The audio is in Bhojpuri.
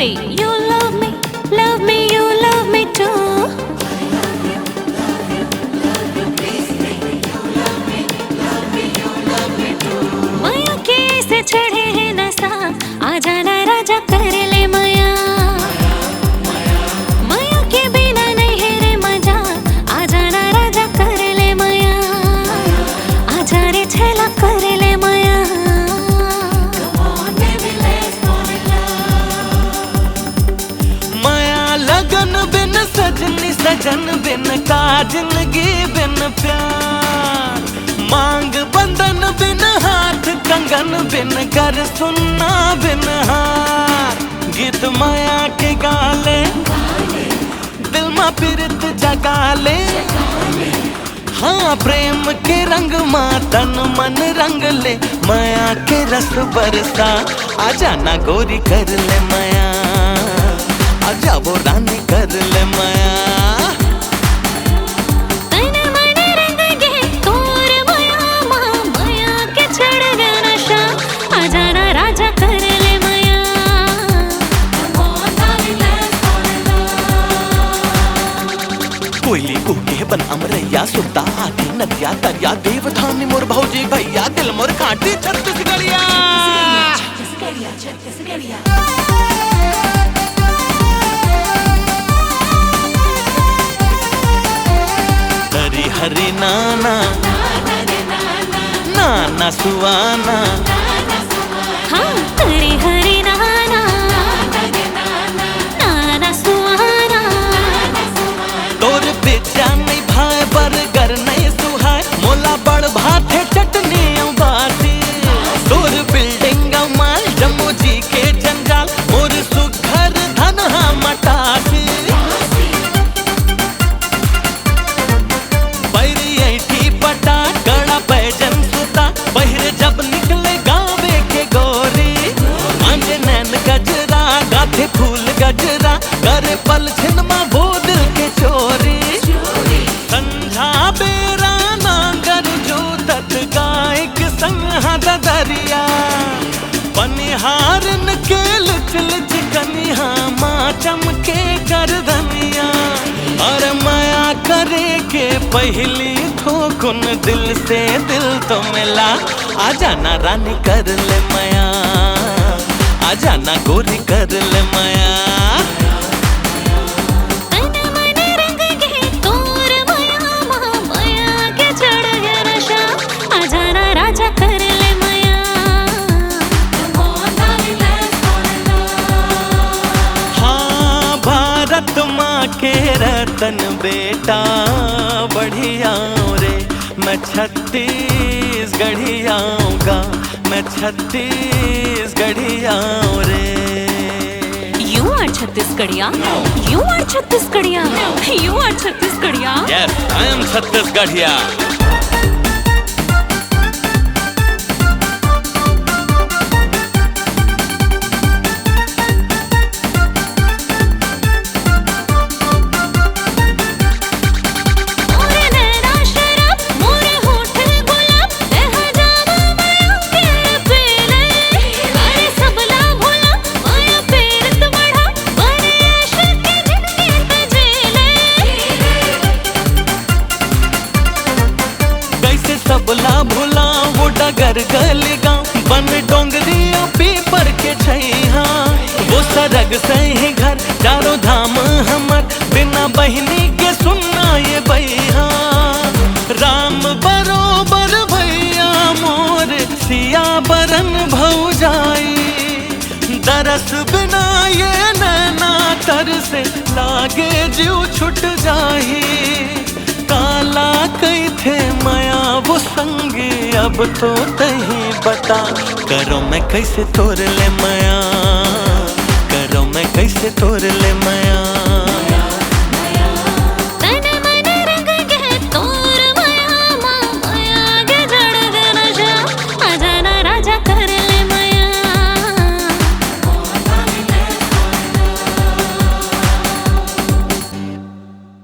say you love me, you love me too. माया कैसे चढ़े है नशा, आ जाना राजा कर ले माया। माया के बिना नहीं है रे मजा, आ जाना राजा कर ले माया। आ जा रे छेला कर ले माया। लगन बिन सजनी सजन बिन का जिंदगी बिन प्यार, मांग बंधन बिन हाथ कंगन बिन कर सुनना बिन हार। गीत माया के गाले दिल मा पीरत जगाले, हाँ प्रेम के रंग मा तन मन रंग ले। माया के रस बरसा, आ जाना गोरी कर ले माया। आजा वो रानी कर ले माया। तन मन रंग गे तोर माया, माया के चढ़ गया नशा, आ जाना राजा कर ले माया। कोयली कूके बन अमरैया, सुता आदि नदिया दरिया, देवधानी मोर भौजी भैया, दिल मोर काटी छत्तीसगढ़िया। हरी नाना नाना सुवाना, हाँ हरी हरी नाना नाना सुहाना। तोर बेचा नहीं भाई बरगर नहीं सुहाय, मोला बड़ भाते चटनी बाती। तोर बिल्डिंग माल जम्मू जी के जंजाल, मोर सुघर धनहा मटासी। बहिरे जब निकले गावे के गोरी, आंजे नैन गजरा गाथे फूल गजरा, करे पल छिनमा वो दिल के चोरी। संझा बेरा नांगर जो तत गायक संग हाथ दरिया, पनिहारन के लिच लिच कनिहा माँ चमके कर धनिया। और माया करे के पहली ठोकुन दिल से दिल तो मिला, आ जाना रानी कर ले माया। आ जाना गोरी कर ले माया। तन मन रंग गे तोर माया, माया के चढ़ गया नशा, आ जाना राजा कर ले माया। हाँ भारत माँ के रतन बेटा बढ़िया रे, मैं छत्तीसगढ़िया आऊँगा, मैं छत्तीसगढ़िया रे। You are Chhattisgarhiya, you are Chhattisgarhiya, you are Chhattisgarhiya. Yes, I am छत्तीसगढ़िया। सबला भुला वो डगर गली गाँव, बन डोंगरिया पीपर के छैहा। वो सरग सही घर चारों धाम हमर, बिना बहिनी के सुनना ये भैया। राम बरोबर भैया मोर, सिया बरन भौजाई। दरस बिना ये नैना तर से, लागे जीव छुट जाही। काला कई थे माया वो संगी, अब तो तही बता, करो मैं कैसे तोड़ ले माया, करो मैं कैसे तोड़ ले माया।